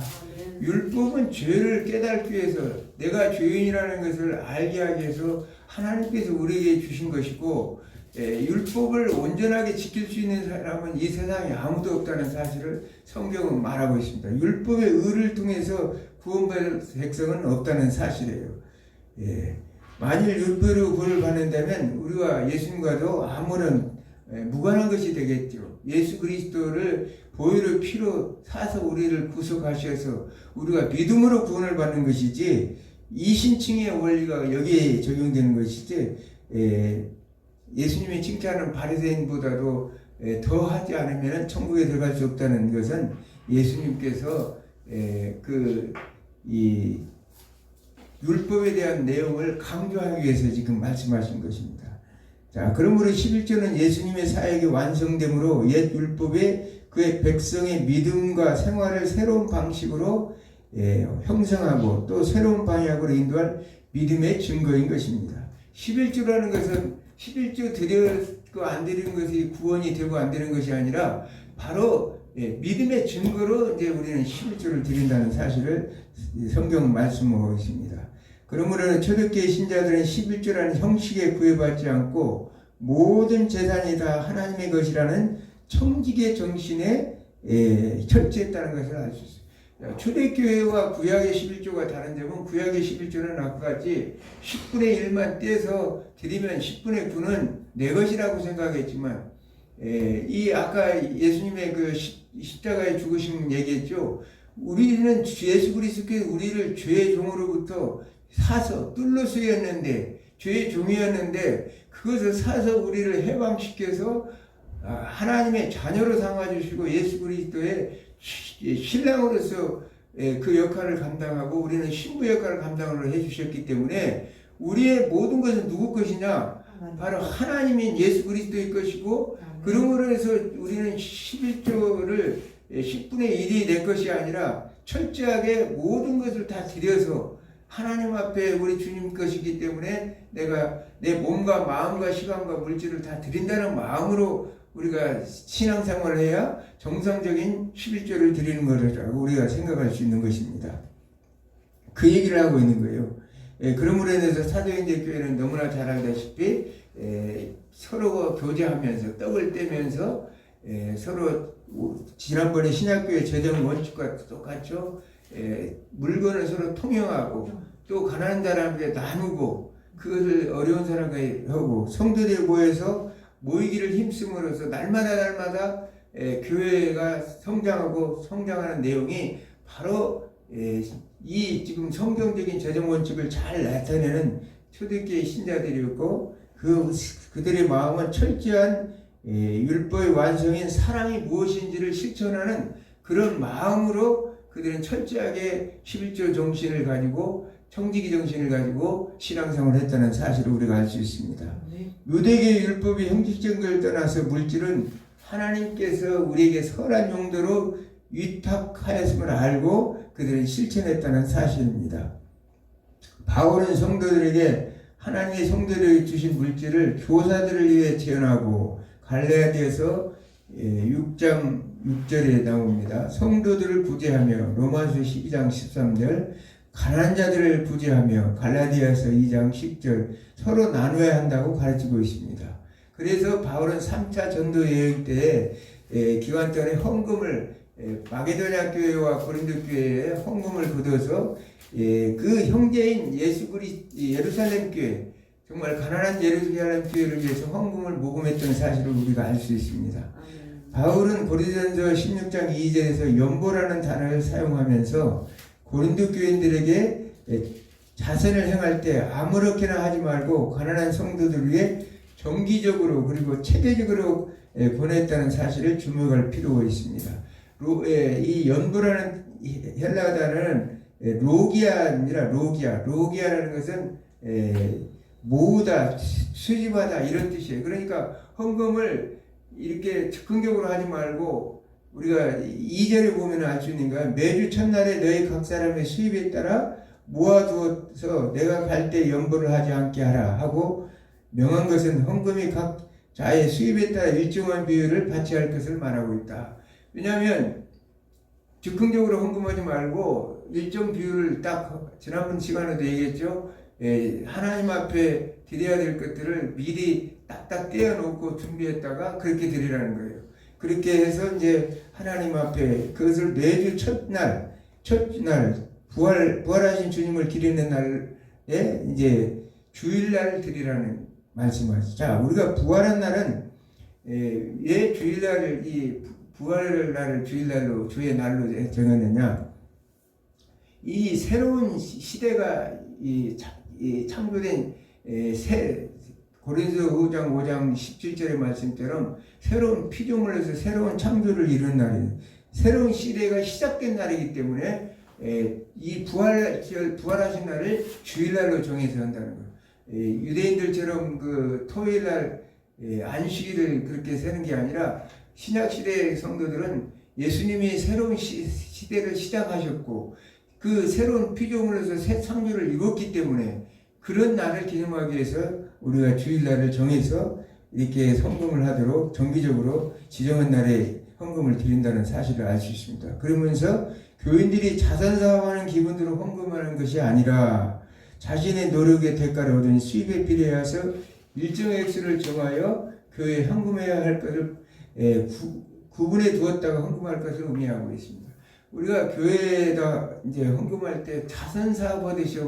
S1: 율법은 죄를 깨닫기 위해서 내가 죄인이라는 것을 알게 하기 위해서 하나님께서 우리에게 주신 것이고 율법을 온전하게 지킬 수 있는 사람은 이 세상에 아무도 없다는 사실을 성경은 말하고 있습니다. 율법의 의를 통해서 구원받을 백성은 없다는 사실이에요. 만일 율법으로 구원을 받는다면 우리가 예수님과도 아무런 무관한 것이 되겠죠. 예수 그리스도를 보혈의 피로 사서 우리를 구속하셔서 우리가 믿음으로 구원을 받는 것이지 이신칭의 원리가 여기에 적용되는 것이지 예수님이 칭찬하는 바리새인보다도 더 하지 않으면 천국에 들어갈 수 없다는 것은 예수님께서 이 율법에 대한 내용을 강조하기 위해서 지금 말씀하신 것입니다. 자, 그러므로 11조는 예수님의 사역이 완성됨으로 옛 율법에 그의 백성의 믿음과 생활을 새로운 방식으로 형성하고 또 새로운 방향으로 인도할 믿음의 증거인 것입니다. 11조라는 것은 11조 드렸고 안 드리는 것이 구원이 되고 안 되는 것이 아니라 바로 믿음의 증거로 이제 우리는 11조를 드린다는 사실을 성경 말씀하고 있습니다. 그러므로 초대교회 신자들은 11조라는 형식에 구애받지 않고 모든 재산이 다 하나님의 것이라는 청지기의 정신에 철저했다는 것을 알 수 있어요. 초대교회와 구약의 11조가 다른 점은 구약의 11조는 아까 같이 10분의 1만 떼서 드리면 10분의 9는 내 것이라고 생각했지만 이 아까 예수님의 그 십자가에 죽으심 얘기했죠. 우리는 예수 그리스도께서 우리를 죄의 종으로부터 사서 뚫로스였는데 죄의 종이었는데 그것을 사서 우리를 해방시켜서 하나님의 자녀로 삼아주시고 예수 그리스도의 신랑으로서 그 역할을 감당하고 우리는 신부 역할을 감당을 해주셨기 때문에 우리의 모든 것은 누구 것이냐? 바로 하나님인 예수 그리스도의 것이고 그러므로 해서 우리는 11조를 10분의 1이 내 것이 아니라 철저하게 모든 것을 다 드려서 하나님 앞에 우리 주님 것이기 때문에 내가 내 몸과 마음과 시간과 물질을 다 드린다는 마음으로 우리가 신앙생활을 해야 정상적인 11조를 드리는 거라고 우리가 생각할 수 있는 것입니다. 그 얘기를 하고 있는 거예요. 그러므로 인해서 사도행전 교회는 너무나 잘 알다시피 서로 교제하면서 떡을 떼면서 서로 지난번에 신약교회 재정 원칙과 똑같죠. 물건을 서로 통용하고 또 가난한 사람에게 나누고 그것을 어려운 사람에게 하고 성도들이 모여서 모이기를 힘쓰므로써 날마다 교회가 성장하고 성장하는 내용이 바로 이 지금 성경적인 재정 원칙을 잘 나타내는 초대교회 신자들이었고 그들의 마음은 철저한 율법의 완성인 사랑이 무엇인지를 실천하는 그런 마음으로 그들은 철저하게 11조 정신을 가지고 청지기 정신을 가지고 신앙생활을 했다는 사실을 우리가 알 수 있습니다. 유대계의 율법이 형식적인 걸 떠나서 물질은 하나님께서 우리에게 선한 용도로 위탁하였음을 알고 그들은 실천했다는 사실입니다. 바울은 성도들에게 하나님의 성도들에게 주신 물질을 교사들을 위해 제언하고 갈라디아서 6장 6절에 나옵니다. 성도들을 구제하며 로마서 12장 13절 가난한 자들을 구제하며 갈라디아서 2장 10절 서로 나눠야 한다고 가르치고 있습니다. 그래서 바울은 3차 전도 여행 때에 기간 동안에 헌금을 마게도냐 교회와 고린도 교회에 헌금을 거둬서 그 형제인 예루살렘 교회 정말 가난한 예루살렘 교회를 위해서 헌금을 모금했던 사실을 우리가 알 수 있습니다. 바울은 고린도전서 16장 2절에서 연보라는 단어를 사용하면서 고린도 교인들에게 자선을 행할 때 아무렇게나 하지 말고 가난한 성도들 위해 정기적으로 그리고 체계적으로 보냈다는 사실을 주목할 필요가 있습니다. 이 연보라는 헬라어 단어는 로기아입니다. 로기아라는 것은 모으다, 수집하다 이런 뜻이에요. 그러니까 헌금을 이렇게 즉흥적으로 하지 말고 우리가 2절에 보면 알 수 있는 거야. 매주 첫날에 너희 각 사람의 수입에 따라 모아두어서 내가 갈 때 연보를 하지 않게 하라 하고 명한 것은 헌금이 각 자의 수입에 따라 일정한 비율을 바치할 것을 말하고 있다. 왜냐하면 즉흥적으로 헌금하지 말고 일정 비율을 딱 지난번 시간에도 얘기했죠. 하나님 앞에 드려야 될 것들을 미리 딱딱 떼어놓고 준비했다가 그렇게 드리라는 거예요. 그렇게 해서 이제 하나님 앞에 그것을 매주 첫날 부활하신 주님을 기리는 날에 이제 주일날 드리라는 말씀하시죠. 자, 우리가 부활한 날은 왜 주일날을 이 부활의 날을 주일날로 주의 날로 정했느냐? 이 새로운 시대가 이 창조된 고린도서 5장 17절의 말씀처럼 새로운 피조물에서 새로운 창조를 이룬 날이에요. 새로운 시대가 시작된 날이기 때문에 이 부활하신 날을 주일날로 정해서 한다는 거예요. 유대인들처럼 그 토요일날 안식일을 그렇게 세는 게 아니라 신약시대의 성도들은 예수님이 새로운 시대를 시작하셨고 그 새로운 피조물에서 새 창조를 이뤘기 때문에 그런 날을 기념하기 위해서 우리가 주일날을 정해서 이렇게 헌금을 하도록 정기적으로 지정한 날에 헌금을 드린다는 사실을 알 수 있습니다. 그러면서 교인들이 자선사업하는 기분으로 헌금하는 것이 아니라 자신의 노력의 대가를 얻은 수입에 비례해서 일정 액수를 정하여 교회에 헌금해야 할 것을 구분해 두었다가 헌금할 것을 의미하고 있습니다. 우리가 교회에다 이제 헌금할 때 자선사업 하듯이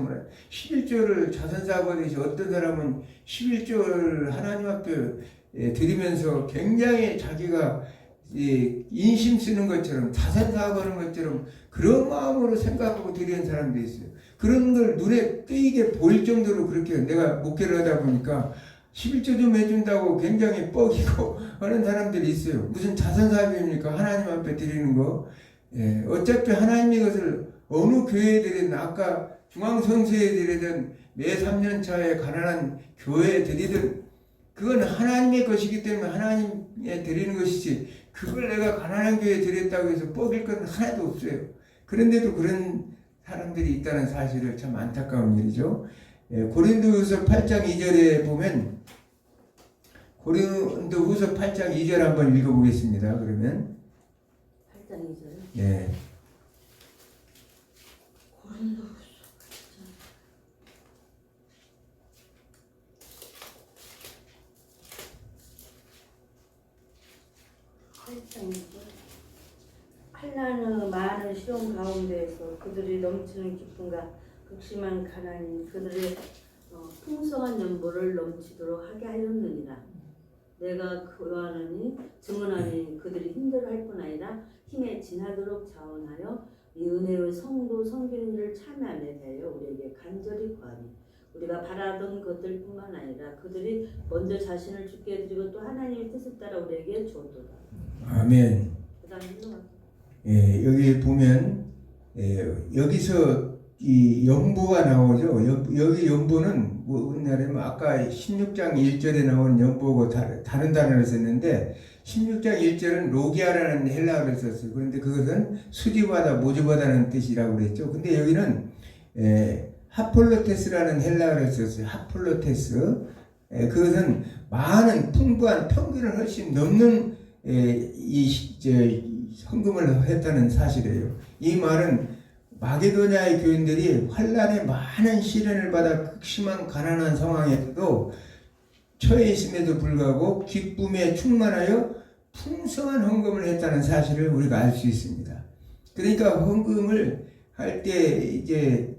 S1: 11조를 자선사업 하듯이 어떤 사람은 11조를 하나님 앞에 드리면서 굉장히 자기가 인심 쓰는 것처럼 자선사업 하는 것처럼 그런 마음으로 생각하고 드리는 사람도 있어요. 그런 걸 눈에 띄게 보일 정도로 그렇게 내가 목회를 하다 보니까 11조 좀 해준다고 굉장히 뻐기고 하는 사람들이 있어요. 무슨 자선사업입니까? 하나님 앞에 드리는 거. 예, 어차피 하나님의 것을 어느 교회들이든 아까 중앙성서에들이든 매 3년차에 가난한 교회에 드리든 그건 하나님의 것이기 때문에 하나님에 드리는 것이지 그걸 내가 가난한 교회에 드렸다고 해서 뻐길 건 하나도 없어요. 그런데도 그런 사람들이 있다는 사실을 참 안타까운 일이죠. 예, 고린도후서 8장 2절에 보면 고린도후서 8장 2절 한번 읽어보겠습니다. 그러면
S2: 8장 2절.
S1: 예.
S2: 고린도후서 8장 2절. 한란의 많은 시험 가운데에서 그들이 넘치는 기쁨과 극심한 가난이 그들의 풍성한 연보를 넘치도록 하게 하였느니라. 내가 그러하느니 증언하니 그들이 힘들어할 뿐 아니라 힘에 지나도록 자원하여 이 은혜의 성도 섬기는 일을 참여하게 하여 우리에게 간절히 구하니 우리가 바라던 것들뿐만 아니라 그들이 먼저 자신을 주께 드리고 또 하나님의 뜻을 따라 우리에게 주었도다.
S1: 아멘.
S2: 그다음에
S1: 예, 여기 보면 여기서 이 연보가 나오죠. 여기 연보는 뭐 옛날에 아까 16장 1절에 나온 연보고 다른 단어를 썼는데 16장 1절은 로기아라는 헬라어를 썼어요. 그런데 그것은 수지바다, 모주바다는 뜻이라고 그랬죠. 근데 여기는 하폴로테스라는 헬라어를 썼어요. 하폴로테스. 그것은 많은 풍부한 평균을 훨씬 넘는 헌금을 했다는 사실이에요. 이 말은 마게도냐의 교인들이 환란에 많은 시련을 받아 극심한 가난한 상황에서도 처해 있음에도 불구하고 기쁨에 충만하여 풍성한 헌금을 했다는 사실을 우리가 알 수 있습니다. 그러니까 헌금을 할 때 이제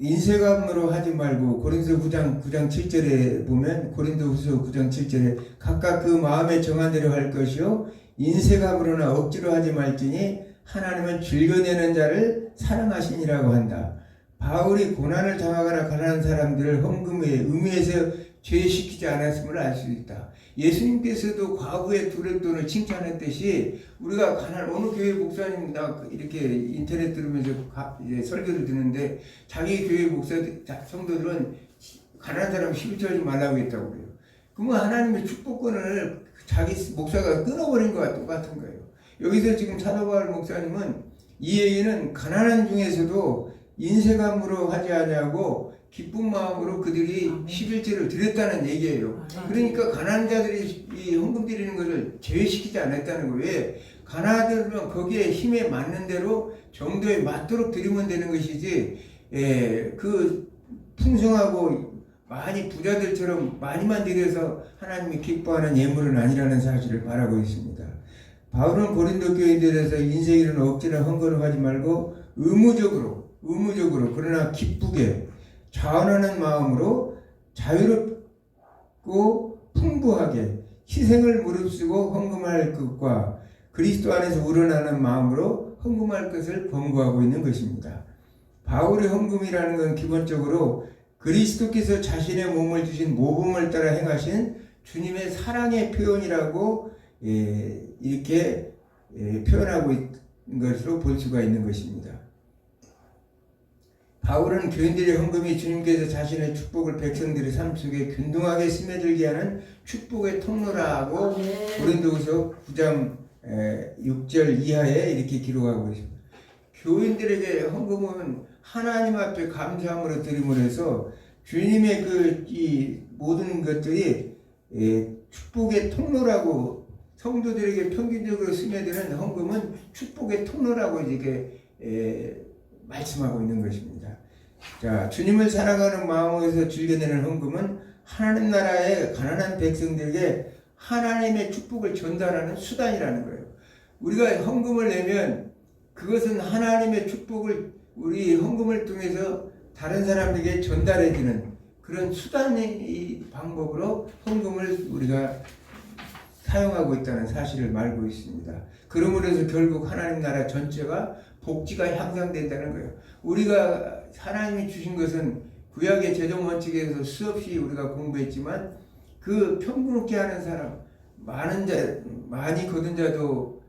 S1: 인쇄감으로 하지 말고 고린도 9장 7절에 보면 고린도후서 9장 7절에 각각 그 마음에 정한 대로 할 것이요 인쇄감으로나 억지로 하지 말지니 하나님은 즐겨내는 자를 사랑하시니라고 한다. 바울이 고난을 당하거나 가난한 사람들을 헌금의 의미에서 죄시키지 않았음을 알 수 있다. 예수님께서도 과거에 두렵돈을 칭찬했듯이 우리가 어느 교회 목사님 나 이렇게 인터넷 들으면서 이제 설교를 듣는데 자기 교회 성도들은 가난한 사람 11조 하지 말라고 했다고 그래요. 그러면 하나님의 축복권을 자기 목사가 끊어버린 것과 똑같은 거예요. 여기서 지금 사도 바울 목사님은 이 얘기는 가난한 중에서도 인쇄감으로 하지 아니하고 기쁜 마음으로 그들이 11조를 드렸다는 얘기예요. 그러니까 가난한 자들이 이 헌금 드리는 것을 제외시키지 않았다는 거예요. 왜? 가난하면 거기에 힘에 맞는 대로 정도에 맞도록 드리면 되는 것이지 그 풍성하고 많이 부자들처럼 많이만 드려서 하나님이 기뻐하는 예물은 아니라는 사실을 말하고 있습니다. 바울은 고린도 교인들에서 인생이는 억지나 헌금을 하지 말고 의무적으로 그러나 기쁘게 자원하는 마음으로 자유롭고 풍부하게 희생을 무릅쓰고 헌금할 것과 그리스도 안에서 우러나는 마음으로 헌금할 것을 권고하고 있는 것입니다. 바울의 헌금이라는 건 기본적으로 그리스도께서 자신의 몸을 주신 모범을 따라 행하신 주님의 사랑의 표현이라고 이렇게 표현하고 있는 것으로 볼 수가 있는 것입니다. 바울은 교인들의 헌금이 주님께서 자신의 축복을 백성들의 삶 속에 균등하게 스며들게 하는 축복의 통로라고 고린도후서 9장 6절 이하에 이렇게 기록하고 있습니다. 교인들에게 헌금은 하나님 앞에 감사함으로 드림으로 해서 주님의 이 모든 것들이 축복의 통로라고 성도들에게 평균적으로 스며드는 헌금은 축복의 통로라고 이렇게 말씀하고 있는 것입니다. 자, 주님을 사랑하는 마음에서 즐겨내는 헌금은 하나님 나라의 가난한 백성들에게 하나님의 축복을 전달하는 수단이라는 거예요. 우리가 헌금을 내면 그것은 하나님의 축복을 우리 헌금을 통해서 다른 사람에게 전달해주는 그런 수단의 방법으로 헌금을 우리가 사용하고 있다는 사실을 알고 있습니다. 그러므로 해서 결국 하나님 나라 전체가 복지가 향상된다는 거예요. 우리가 하나님이 주신 것은 구약의 재정 원칙에서 수없이 우리가 공부했지만 그 평균케 하는 사람, 많이 거둔 자도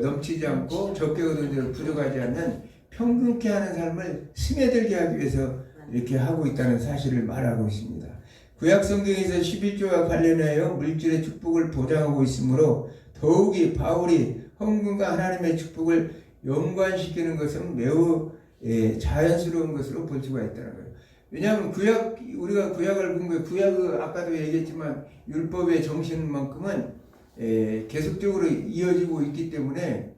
S1: 넘치지 않고 적게 거둔 자도 부족하지 않는 평균케 하는 삶을 스며들게 하기 위해서 이렇게 하고 있다는 사실을 말하고 있습니다. 구약 성경에서 11조와 관련하여 물질의 축복을 보장하고 있으므로 더욱이 바울이 헌금과 하나님의 축복을 연관시키는 것은 매우 자연스러운 것으로 볼 수가 있다는 거예요. 왜냐하면 우리가 구약을 공부해, 구약은 아까도 얘기했지만 율법의 정신만큼은 계속적으로 이어지고 있기 때문에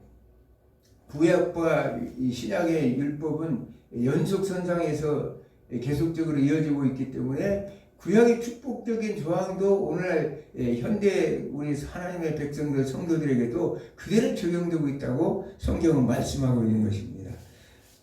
S1: 구약과 이 신약의 율법은 연속선상에서 계속적으로 이어지고 있기 때문에 구약의 축복적인 조항도 오늘날 현대 우리 하나님의 백성들 성도들에게도 그대로 적용되고 있다고 성경은 말씀하고 있는 것입니다.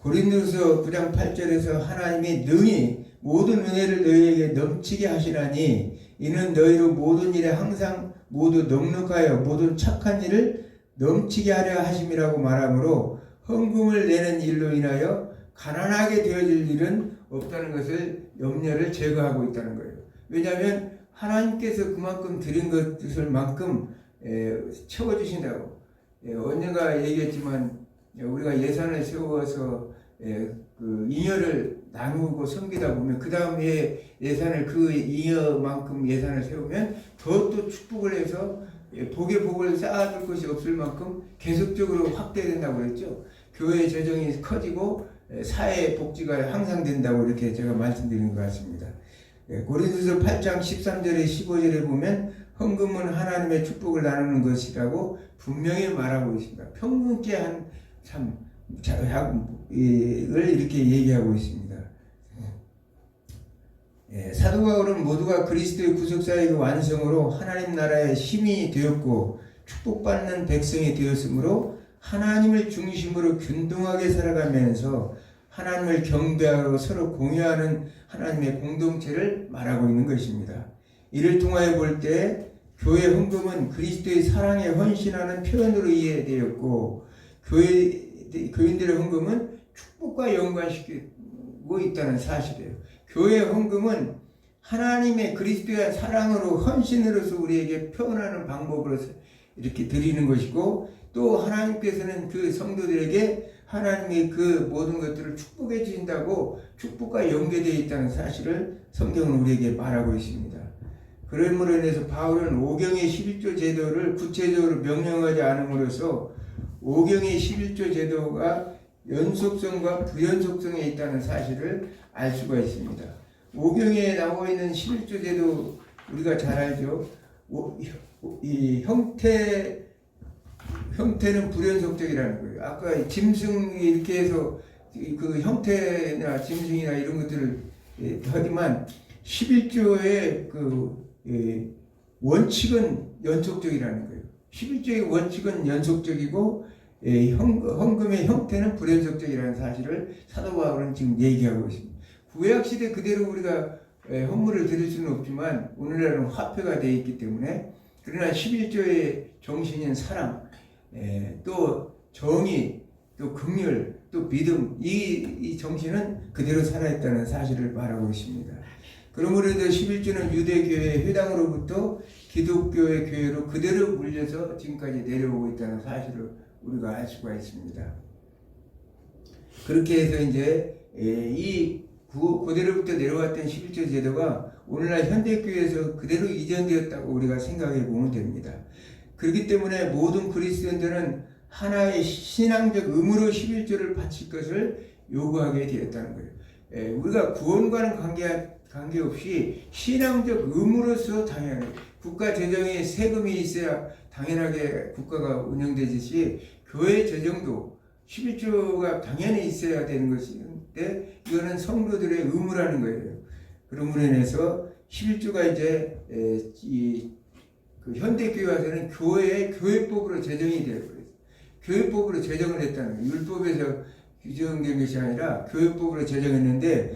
S1: 고린도서 9장 8절에서 하나님이 능히 모든 은혜를 너희에게 넘치게 하시나니 이는 너희로 모든 일에 항상 모두 넉넉하여 모든 착한 일을 넘치게 하려 하심이라고 말하므로 헌금을 내는 일로 인하여 가난하게 되어질 일은 없다는 것을 염려를 제거하고 있다는 거예요. 왜냐하면 하나님께서 그만큼 드린 것을 만큼 채워주신다고. 언젠가 얘기했지만 우리가 예산을 세워서 그 잉여를 나누고 섬기다 보면 그 다음에 예산을 그 잉여만큼 예산을 세우면 더 또 축복을 해서 복의 복을 쌓아줄 것이 없을 만큼 계속적으로 확대된다고 그랬죠. 교회 재정이 커지고 사회 복지가 향상된다고 이렇게 제가 말씀드린 것 같습니다. 고린도서 8장 13절에 15절에 보면 헌금은 하나님의 축복을 나누는 것이라고 분명히 말하고 있습니다. 평균케 한 을 이렇게 얘기하고 있습니다. 사도 바울은 모두가 그리스도의 구속사역의 완성으로 하나님 나라의 힘이 되었고 축복받는 백성이 되었으므로 하나님을 중심으로 균등하게 살아가면서 하나님을 경배하고 서로 공유하는 하나님의 공동체를 말하고 있는 것입니다. 이를 통하여 볼 때 교회 헌금은 그리스도의 사랑에 헌신하는 표현으로 이해되었고 교인들의 헌금은 축복과 연관시키고 있다는 사실이에요. 교회 헌금은 하나님의 그리스도의 사랑으로 헌신으로서 우리에게 표현하는 방법으로 이렇게 드리는 것이고 또 하나님께서는 그 성도들에게 하나님의 그 모든 것들을 축복해 주신다고 축복과 연계되어 있다는 사실을 성경은 우리에게 말하고 있습니다. 그러므로 인해서 바울은 오경의 11조 제도를 구체적으로 명령하지 않음으로써 오경의 11조 제도가 연속성과 부연속성에 있다는 사실을 알 수가 있습니다. 오경에 나와 있는 11조 제도 우리가 잘 알죠. 이 형태는 불연속적이라는 거예요. 아까 짐승이 이렇게 해서 그 형태나 짐승이나 이런 것들을 하지만 11조의 그 원칙은 연속적이라는 거예요. 11조의 원칙은 연속적이고 헌금의 형태는 불연속적이라는 사실을 사도 바울은 지금 얘기하고 있습니다. 구약시대 그대로 우리가 헌물을 드릴 수는 없지만 오늘날은 화폐가 되어 있기 때문에 그러나 11조의 정신인 사랑, 또 정의, 또 긍휼, 또 믿음 이 정신은 그대로 살아있다는 사실을 말하고 있습니다. 그러므로 11조는 유대교회 회당으로부터 기독교의 교회로 그대로 물려서 지금까지 내려오고 있다는 사실을 우리가 알 수가 있습니다. 그렇게 해서 이제 이 그대로부터 내려왔던 11조 제도가 오늘날 현대교회에서 그대로 이전되었다고 우리가 생각해 보면 됩니다. 그렇기 때문에 모든 그리스도인들은 하나의 신앙적 의무로 11조를 바칠 것을 요구하게 되었다는 거예요. 우리가 구원과는 관계없이 신앙적 의무로서 당연히 국가 재정에 세금이 있어야 당연하게 국가가 운영되듯이 교회 재정도 11조가 당연히 있어야 되는 것인데 이거는 성도들의 의무라는 거예요. 그러므로 인해서 11조가 이제 그 현대교회 와서는 교회법으로 제정이 되어버렸어요. 교회법으로 제정을 했다는 거예요. 율법에서 규정된 것이 아니라 교회법으로 제정했는데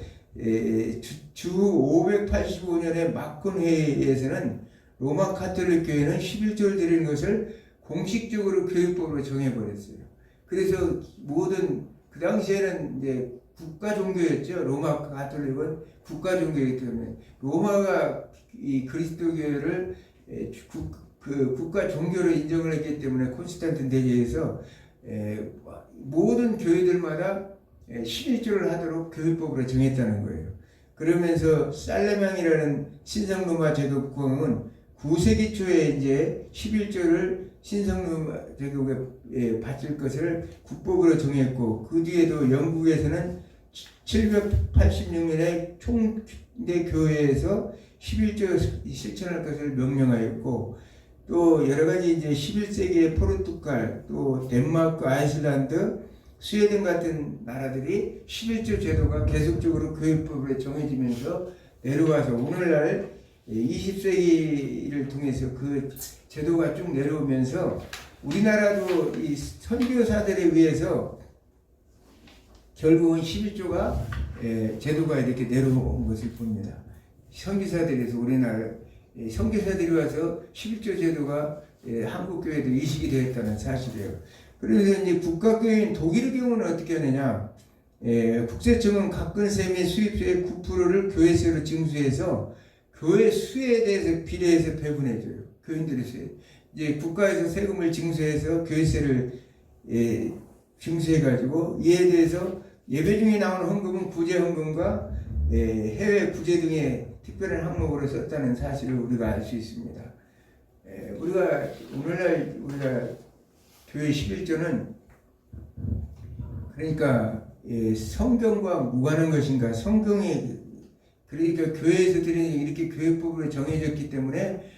S1: 주 585년의 막군회의에서는 로마 가톨릭 교회는 11조를 드리는 것을 공식적으로 교육법으로 정해버렸어요. 그래서 모든 그 당시에는 이제 국가 종교였죠. 로마 가톨릭은 국가 종교이기 때문에 로마가 이 그리스도교를 국가 종교로 인정을 했기 때문에 콘스탄틴 대제에서 모든 교회들마다 11조를 하도록 교육법으로 정했다는 거예요. 그러면서 살레망이라는 신성로마 제국공은 9세기 초에 이제 11조를 신성로마 제국에 바칠 것을 국법으로 정했고, 그 뒤에도 영국에서는 786년에 총대 교회에서 11조 실천할 것을 명령하였고, 또 여러 가지 이제 11세기의 포르투갈, 또 덴마크, 아이슬란드, 스웨덴 같은 나라들이 11조 제도가 계속적으로 교육법으로 정해지면서 내려와서 오늘날 20세기를 통해서 그 제도가 쭉 내려오면서 우리나라도 이 선교사들에 의해서 결국은 11조가 제도가 이렇게 내려온 것을 봅니다. 선교사들에서 우리나라 선교사들이 와서 11조 제도가 한국교회도 이식이 되었다는 사실이에요. 그래서 이제 국가교회인 독일의 경우는 어떻게 하느냐? 국세청은 각근세 및 수입세의 9%를 교회세로 징수해서 교회 수에 대해서 비례해서 배분해줘요. 교인들의 수에. 이제 국가에서 세금을 징수해서 교회세를 징수해가지고 이에 대해서 예배 중에 나오는 헌금은 구제 헌금과 해외 구제 등의 특별한 항목으로 썼다는 사실을 우리가 알 수 있습니다. 우리가 오늘날 우리가 교회 11조는 그러니까 성경과 무관한 것인가? 성경이 그러니까 교회에서 드리는 이렇게 교육법으로 정해졌기 때문에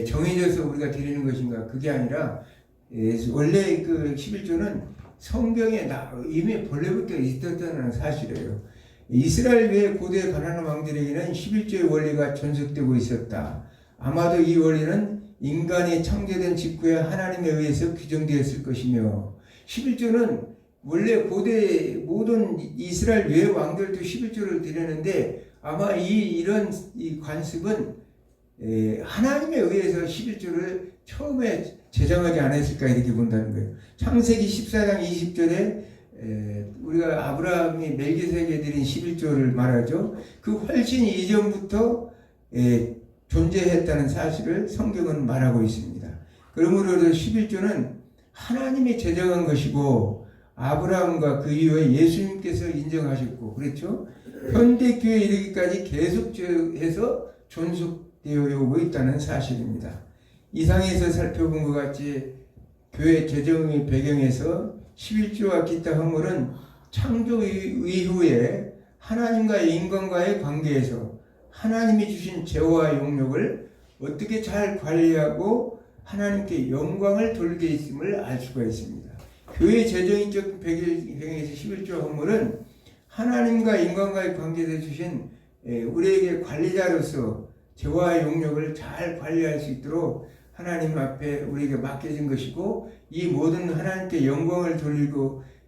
S1: 정해져서 우리가 드리는 것인가? 그게 아니라 원래 그 11조는 성경에 이미 본래부터 있었다는 사실이에요. 이스라엘 외 고대 가나안 왕들에게는 11조의 원리가 전속되고 있었다. 아마도 이 원리는 인간이 창조된 직후에 하나님에 의해서 규정되었을 것이며, 11조는 원래 고대 모든 이스라엘 외 왕들도 11조를 드렸는데 아마 이런 관습은 하나님에 의해서 11조를 처음에 제정하지 않았을까 이렇게 본다는 거예요. 창세기 14장 20절에 우리가 아브라함이 멜기세덱에 드린 11조를 말하죠. 그 훨씬 이전부터 존재했다는 사실을 성경은 말하고 있습니다. 그러므로 11조는 하나님이 제정한 것이고 아브라함과 그 이후에 예수님께서 인정하셨고, 그렇죠? 현대교회에 이르기까지 계속해서 존속되어 오고 있다는 사실입니다. 이상에서 살펴본 것 같이 교회 제정의 배경에서 11조와 기타 헌물은 창조 이후에 하나님과 인간과의 관계에서 하나님이 주신 재화와 용력을 어떻게 잘 관리하고 하나님께 영광을 돌리게 있음을 알 수가 있습니다. 교회 재정인적 배경에서 11조 헌물은 하나님과 인간과의 관계에서 주신 우리에게 관리자로서 재화와 용력을 잘 관리할 수 있도록 하나님 앞에 우리에게 맡겨진 것이고, 이 모든 하나님께 영광을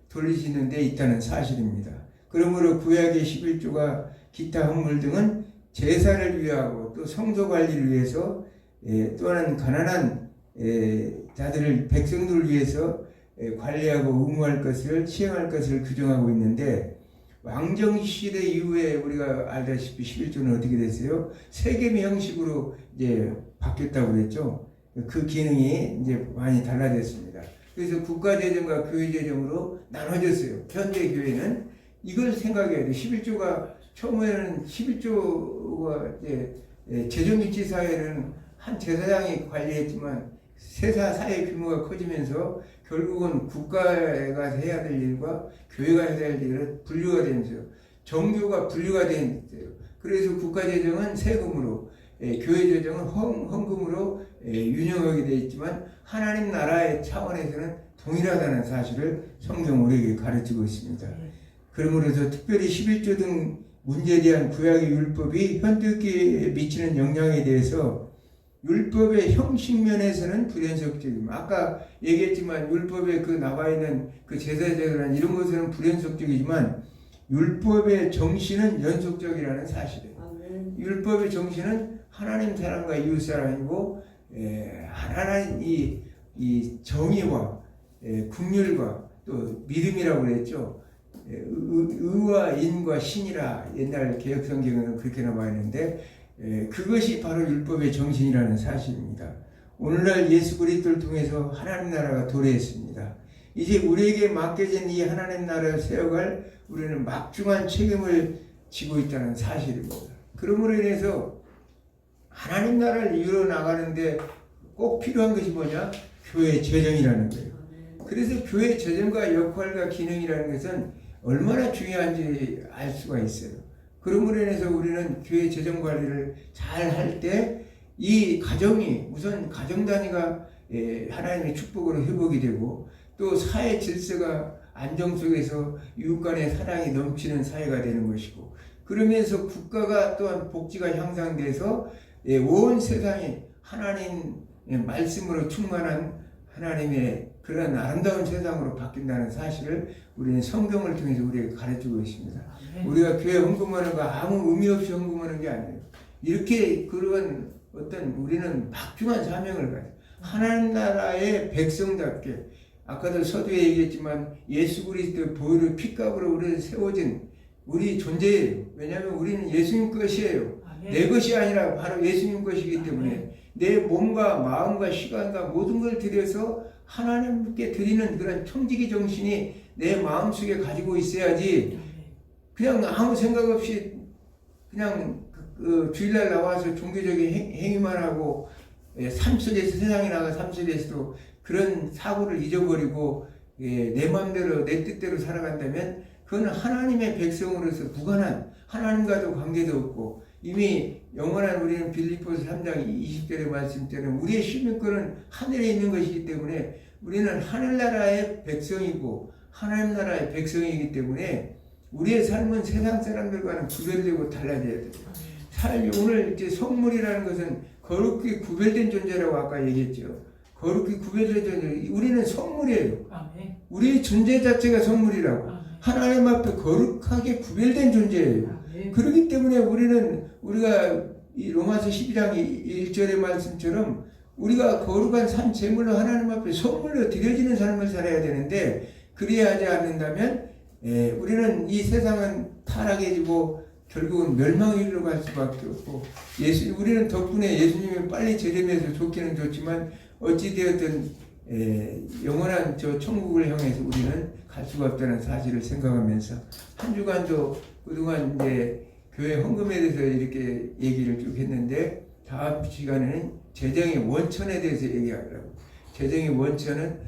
S1: 돌리시는 데 있다는 사실입니다. 그러므로 구약의 11조가 기타 헌물 등은 제사를 위하고 또 성소 관리를 위해서 또한 가난한 자들을 백성들을 위해서 관리하고 의무할 것을 시행할 것을 규정하고 있는데, 왕정시대 이후에 우리가 알다시피 11조는 어떻게 됐어요? 세겜 형식으로 이제 바뀌었다고 그랬죠. 그 기능이 이제 많이 달라졌습니다. 그래서 국가재정과 교회재정으로 나눠졌어요. 현대 교회는 이걸 생각해야 돼요. 11조가 처음에는 11조가 재정유치 사회는 한 제사장이 관리했지만 세사 사회 규모가 커지면서 결국은 국가가 해야 될 일과 교회가 해야 될 일은 분류가 되면서 정교가 분류가 된 거예요. 그래서 국가재정은 세금으로, 교회재정은 헌금으로 운영하게 되어 있지만 하나님 나라의 차원에서는 동일하다는 사실을 성경 우리에게 가르치고 있습니다. 그러므로서 특별히 11조 등 문제에 대한 구약의 율법이 현대교회에 미치는 영향에 대해서 율법의 형식 면에서는 불연속적입니다. 아까 얘기했지만 율법에 그 나와 있는 그 제사제도란 이런 것은 불연속적이지만 율법의 정신은 연속적이라는 사실이에요. 율법의 정신은 하나님 사랑과 이웃 사랑이고 하나님 이 정의와 긍휼과 또 믿음이라고 그랬죠. 의와 인과 신이라 옛날 개혁 성경에는 그렇게 나와 있는데 그것이 바로 율법의 정신이라는 사실입니다. 오늘날 예수 그리스도를 통해서 하나님 나라가 도래했습니다. 이제 우리에게 맡겨진 이 하나님 나라를 세워갈 우리는 막중한 책임을 지고 있다는 사실입니다. 그러므로 인해서 하나님 나라를 이루어 나가는데 꼭 필요한 것이 뭐냐? 교회 재정이라는 거예요. 그래서 교회 재정과 역할과 기능이라는 것은 얼마나 중요한지 알 수가 있어요. 그러므로 인해서 우리는 교회 재정 관리를 잘 할 때 이 가정이 우선 가정 단위가 하나님의 축복으로 회복이 되고 또 사회 질서가 안정 속에서 이웃 간의 사랑이 넘치는 사회가 되는 것이고 그러면서 국가가 또한 복지가 향상돼서 온 세상이 하나님의 말씀으로 충만한 하나님의 그런 아름다운 세상으로 바뀐다는 사실을 우리는 성경을 통해서 우리에게 가르치고 있습니다. 우리가 교회 헌금하는 거 아무 의미 없이 헌금하는 게 아니에요. 이렇게 그런 어떤 우리는 막중한 사명을 가요. 하나님 나라의 백성답게 아까도 서두에 얘기했지만 예수 그리스도의 보혈의 피값으로 우리를 세워진 우리 존재예요. 왜냐하면 우리는 예수님 것이에요. 내 것이 아니라 바로 예수님 것이기 때문에 내 몸과 마음과 시간과 모든 걸 들여서 하나님께 드리는 그런 청지기 정신이 내 마음속에 가지고 있어야지 그냥 아무 생각 없이 그냥 주일날 나와서 종교적인 행위만 하고 삶 속에서 세상에 나가 삶 속에서도 그런 사고를 잊어버리고 내 마음대로 내 뜻대로 살아간다면 그건 하나님의 백성으로서 무관한 하나님과도 관계도 없고 이미 영원한 우리는 빌립보서 3장 20절의 말씀처럼 우리의 시민권은 하늘에 있는 것이기 때문에 우리는 하늘나라의 백성이고 하나님 나라의 백성이기 때문에 우리의 삶은 세상 사람들과는 구별되고 달라져야 돼요. 오늘 이제 성물이라는 것은 거룩히 구별된 존재라고 아까 얘기했죠. 거룩히 구별된 존재. 우리는 성물이에요. 우리의 존재 자체가 성물이라고. 하나님 앞에 거룩하게 구별된 존재예요. 그렇기 때문에 우리가 이 로마서 12장 1절의 말씀처럼 우리가 거룩한 산 제물로 하나님 앞에 선물로 드려지는 삶을 살아야 되는데 그래야 하지 않는다면 우리는 이 세상은 타락해지고 결국은 멸망에 이르러 갈 수밖에 없고 우리는 덕분에 예수님이 빨리 재림해서 좋기는 좋지만 어찌되었든 영원한 저 천국을 향해서 우리는 갈 수가 없다는 사실을 생각하면서 한 주간도 그동안 이제 교회 헌금에 대해서 이렇게 얘기를 쭉 했는데 다음 시간에는 재정의 원천에 대해서 얘기하더라고요. 재정의 원천은